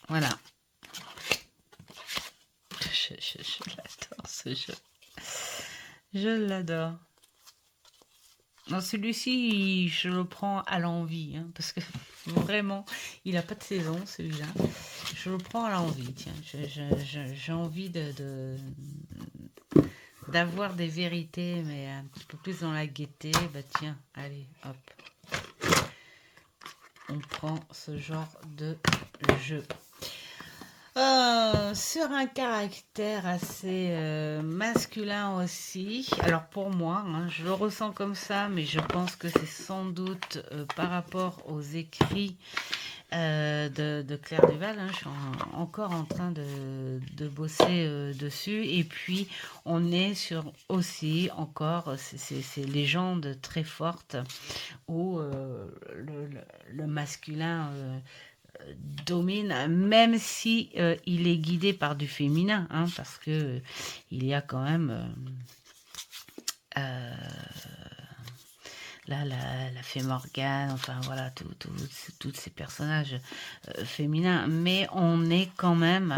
A: voilà. Je l'adore ce jeu. Je l'adore. Non, celui-ci, je le prends à l'envie, hein, parce que vraiment, il n'a pas de saison, celui-là. Je le prends à l'envie, tiens. J'ai envie d'avoir des vérités, mais un petit peu plus dans la gaieté. Bah tiens, allez, hop. On prend ce genre de jeu. Sur un caractère assez masculin aussi. Alors pour moi, hein, je le ressens comme ça, mais je pense que c'est sans doute par rapport aux écrits de Claire Duval. Hein, je suis encore en train de bosser dessus. Et puis, on est sur aussi encore ces légendes très fortes où le masculin... domine, même si il est guidé par du féminin, hein, parce que il y a quand même là la fée Morgane, enfin voilà, tous ces personnages féminins, mais on est quand même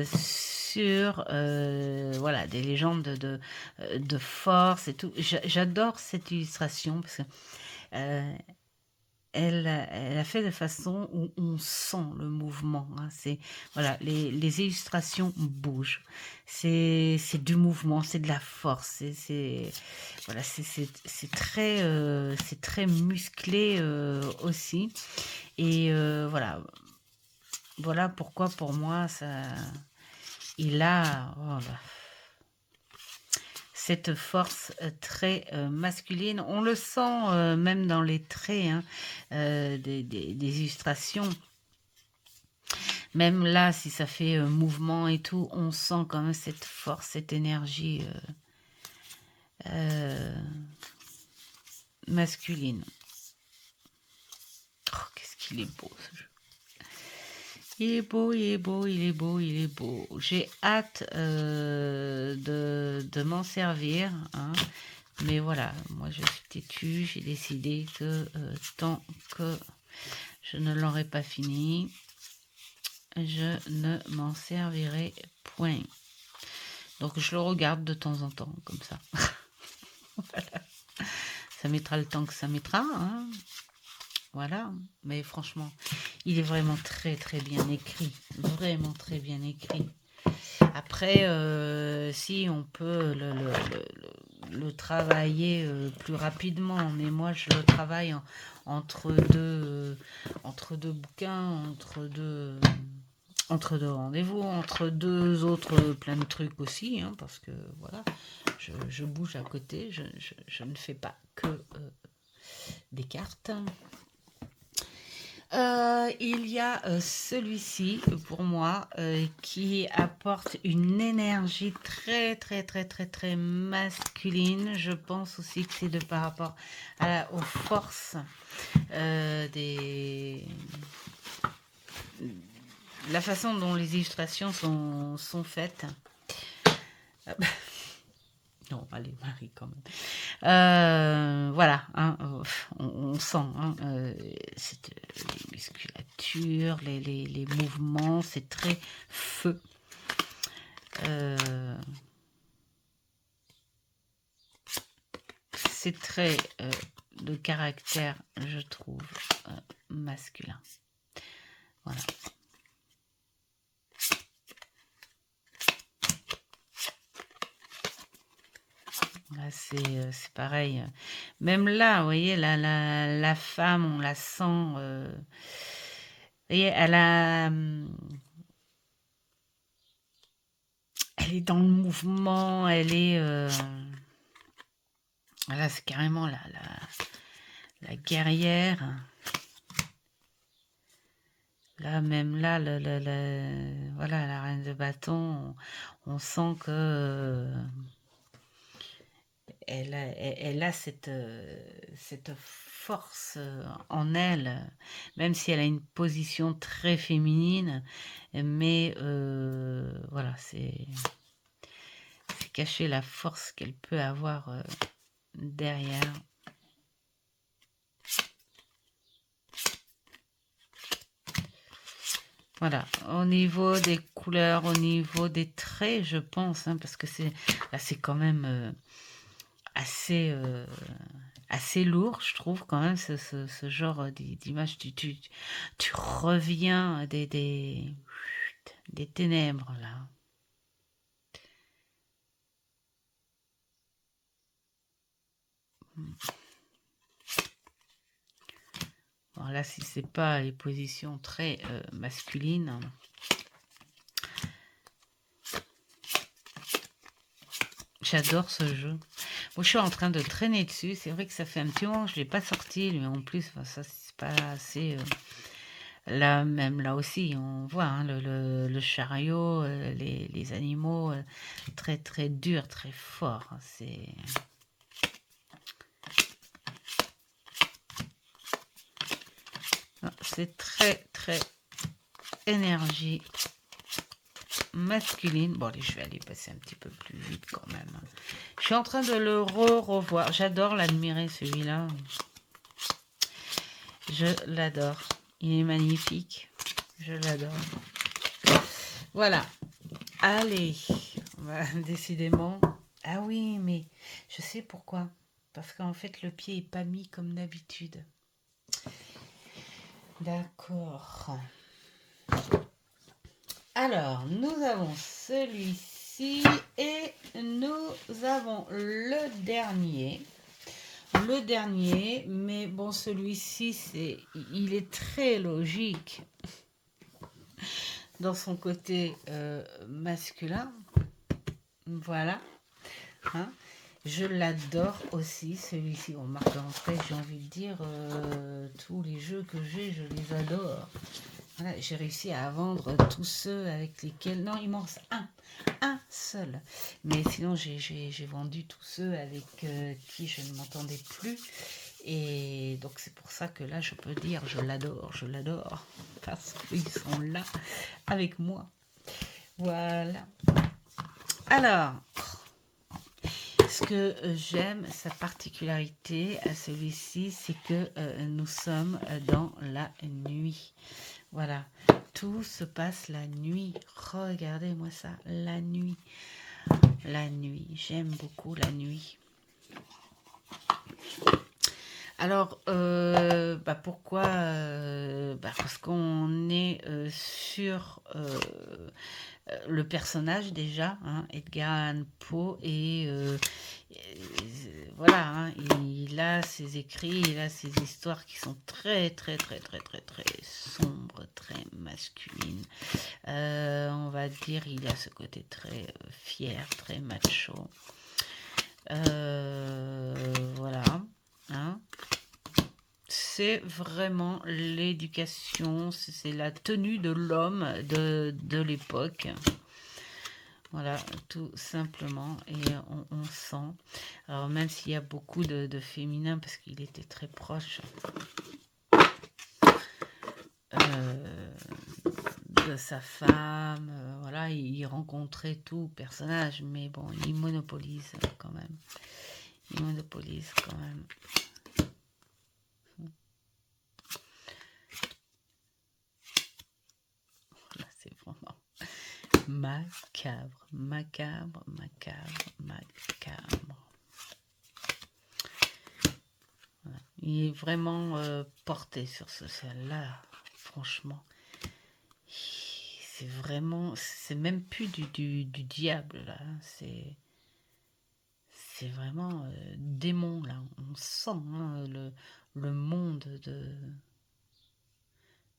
A: sur voilà des légendes de force et tout. J'adore cette illustration parce que elle a fait de façon où on sent le mouvement. Hein. C'est voilà, les illustrations bougent. C'est du mouvement, c'est de la force. Voilà, c'est très musclé aussi. Et voilà pourquoi pour moi ça, il a cette force très masculine. On le sent même dans les traits hein, des illustrations. Même là, si ça fait mouvement et tout, on sent quand même cette force, cette énergie masculine. Oh, qu'est-ce qu'il est beau ce jeu. Il est beau, il est beau, il est beau, il est beau. J'ai hâte de m'en servir. Hein. Mais voilà, moi je suis têtue, j'ai décidé que tant que je ne l'aurai pas fini, je ne m'en servirai point. Donc je le regarde de temps en temps, comme ça. Voilà. Ça mettra le temps que ça mettra. Hein. Voilà, mais franchement, il est vraiment très bien écrit. Vraiment très bien écrit. Après, si on peut le travailler plus rapidement, mais moi je le travaille entre deux bouquins, entre deux rendez-vous, entre deux autres plein de trucs aussi, hein, parce que voilà, je bouge à côté, je ne fais pas que des cartes. Il y a celui-ci pour moi qui apporte une énergie très masculine. Je pense aussi que c'est de par rapport aux forces la façon dont les illustrations sont faites. Non, allez, Marie, quand même. Voilà, hein, on sent hein, les musculatures, les mouvements, c'est très feu. C'est très de caractère, je trouve, masculin. Voilà. c'est pareil. Même là, vous voyez, la femme, on la sent. Vous voyez, elle est dans le mouvement, elle est. Là, c'est carrément la guerrière. Là, même là, voilà, la reine de bâton, on sent que elle a cette force en elle, même si elle a une position très féminine, mais voilà, c'est cacher la force qu'elle peut avoir derrière. Voilà, au niveau des couleurs, au niveau des traits, je pense, hein, parce que là, c'est quand même assez, assez lourd, je trouve, quand même, ce genre d'image. Tu reviens des ténèbres, là. Alors là, si c'est pas les positions très masculines. J'adore ce jeu. Moi, je suis en train de traîner dessus. C'est vrai que ça fait un petit moment que je ne l'ai pas sorti, mais en plus, enfin, ça, c'est pas assez. Là, même là aussi, on voit hein, le chariot, les animaux très très durs, très forts. C'est très très énergie masculine. Bon, allez, je vais aller passer un petit peu plus vite quand même. Je suis en train de le revoir. J'adore l'admirer celui-là. Je l'adore. Il est magnifique. Je l'adore. Voilà. Allez. Décidément. Ah oui, mais je sais pourquoi. Parce qu'en fait, le pied est pas mis comme d'habitude. D'accord. Alors, nous avons celui-ci et nous avons le dernier. Le dernier, mais bon, celui-ci, il est très logique dans son côté masculin. Voilà. Hein. Je l'adore aussi, celui-ci. On marque d'entrée, j'ai envie de dire, tous les jeux que j'ai, je les adore. Voilà, j'ai réussi à vendre tous ceux avec lesquels... Non, il m'en reste un seul. Mais sinon, j'ai vendu tous ceux avec qui je ne m'entendais plus. Et donc, c'est pour ça que là, je peux dire, je l'adore. Parce qu'ils sont là avec moi. Voilà. Alors, ce que j'aime, sa particularité à celui-ci, c'est que nous sommes dans la nuit. Voilà, tout se passe la nuit. Regardez-moi ça, la nuit. La nuit, j'aime beaucoup la nuit. Alors, pourquoi parce qu'on est sur le personnage déjà, hein, Edgar Allan Poe, et voilà, hein, il a ses écrits, il a ses histoires qui sont très, très, très, très, très, très sombres, très masculines. On va dire, il a ce côté très fier, très macho. Voilà. Hein. C'est vraiment l'éducation, c'est la tenue de l'homme de l'époque. Voilà, tout simplement. Et on sent. Alors, même s'il y a beaucoup de féminin, parce qu'il était très proche de sa femme, voilà, il rencontrait tout personnage, mais bon, il monopolise quand même. Il monopolise quand même. Là, c'est vraiment macabre, macabre, macabre, macabre. Voilà. Il est vraiment porté sur ce celle-là, franchement. C'est vraiment, c'est même plus du diable là. C'est c'est vraiment démon là. On sent hein, le monde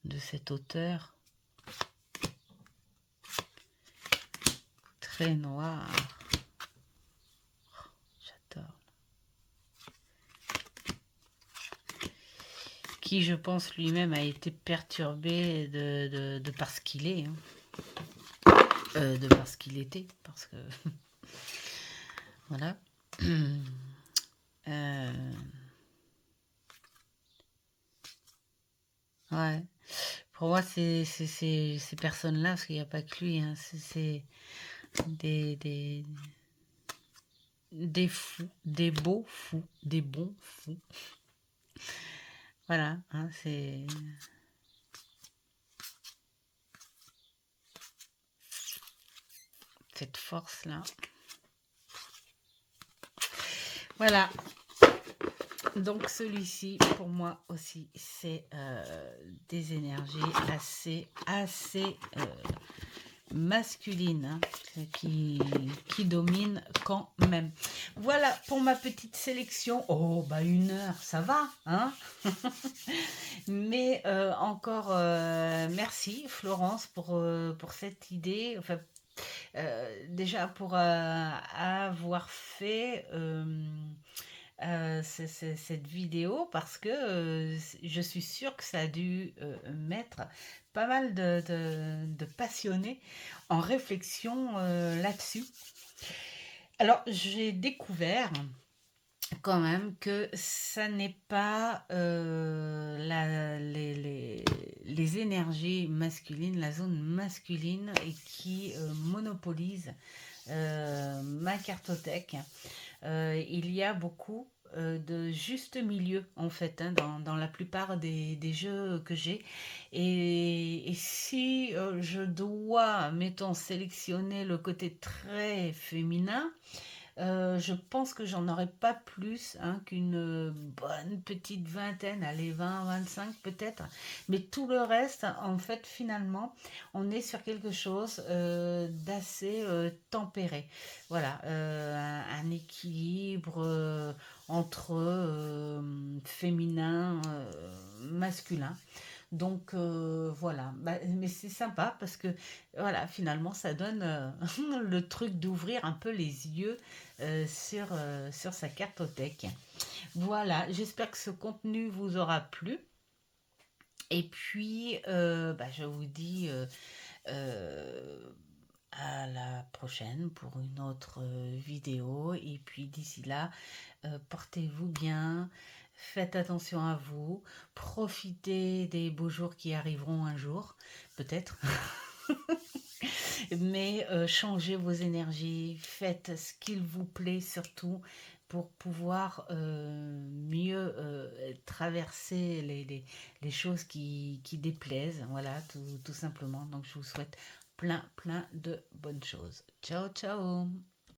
A: de cet auteur très noir. J'adore. Qui, je pense, lui-même a été perturbé de parce qu'il est. Hein. De parce qu'il était. Parce que... voilà. Ouais. Pour moi, c'est ces personnes-là, parce qu'il n'y a pas que lui, hein, c'est des, des fous, des beaux fous, des bons fous. Voilà, hein, c'est... cette force-là. Voilà. Donc celui-ci, pour moi aussi, c'est des énergies assez masculines hein, qui dominent quand même. Voilà pour ma petite sélection. Oh, bah 1 heure, ça va, hein. Mais encore merci Florence pour cette idée. Enfin, déjà pour avoir fait cette vidéo parce que je suis sûre que ça a dû mettre pas mal de passionnés en réflexion là-dessus. Alors j'ai découvert quand même que ça n'est pas les énergies masculines, la zone masculine et qui monopolise ma cartothèque. Il y a beaucoup de juste milieu en fait hein, dans la plupart des jeux que j'ai et si je dois mettons sélectionner le côté très féminin, je pense que j'en aurais pas plus hein, qu'une bonne petite vingtaine, allez 20, 25 peut-être. Mais tout le reste, en fait, finalement, on est sur quelque chose d'assez tempéré. Voilà, un équilibre entre féminin, masculin. Donc voilà, bah, mais c'est sympa parce que voilà, finalement ça donne le truc d'ouvrir un peu les yeux sur sa cartothèque. Voilà, j'espère que ce contenu vous aura plu. Et puis, bah, je vous dis à la prochaine pour une autre vidéo. Et puis d'ici là, portez-vous bien, faites attention à vous, profitez des beaux jours qui arriveront un jour, peut-être. Mais changez vos énergies, faites ce qu'il vous plaît surtout pour pouvoir mieux traverser les choses qui déplaisent, voilà, tout simplement. Donc je vous souhaite plein de bonnes choses. Ciao, ciao!